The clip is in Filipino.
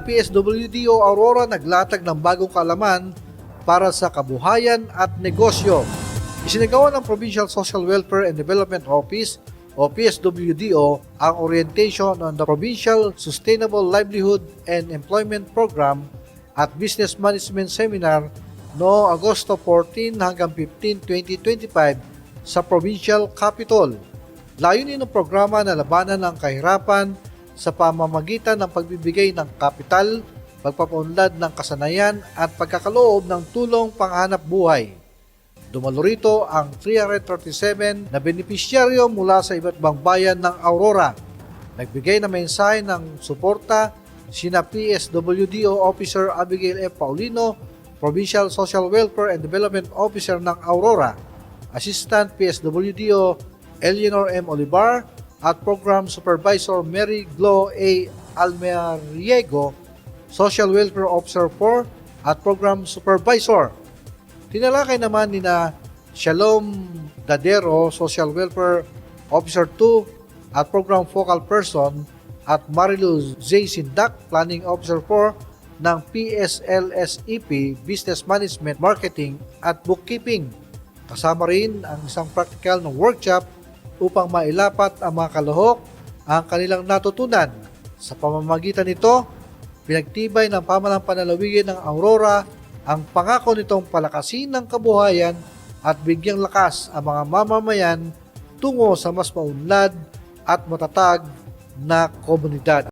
PSWDO Aurora naglatag ng bagong kaalaman para sa kabuhayan at negosyo. Isinagawa ng Provincial Social Welfare and Development Office o PSWDO ang Orientation on the Provincial Sustainable Livelihood and Employment Program at Business Management Seminar noong Agosto 14 hanggang 15, 2025 sa Provincial Capitol. Layunin ng programa na labanan ang kahirapan sa pamamagitan ng pagbibigay ng kapital, pagpapaunlad ng kasanayan at pagkakaloob ng tulong panghanap buhay. Dumalo rito ang 337 na benepisyaryo mula sa iba't ibang bayan ng Aurora. Nagbigay ng mensahe ng suporta sina PSWDO Officer Abigail F. Paulino, Provincial Social Welfare and Development Officer ng Aurora, Assistant PSWDO Eleanor M. Olivar, at Program Supervisor Mary Glo A. Almeriego, Social Welfare Officer 4 at Program Supervisor. Tinalakay naman nina Shalom Dadero, Social Welfare Officer 2 at Program Focal Person, at Marilu J. Sindak, Planning Officer 4 ng PSLSEP, Business Management, Marketing at Bookkeeping. Kasama rin ang isang practical ng workshop upang mailapat ang mga kalahok ang kanilang natutunan. Sa pamamagitan nito, pinagtibay ng pamahalang panalawigin ng Aurora ang pangako nitong palakasin ng kabuhayan at bigyang lakas ang mga mamamayan tungo sa mas maunlad at matatag na komunidad.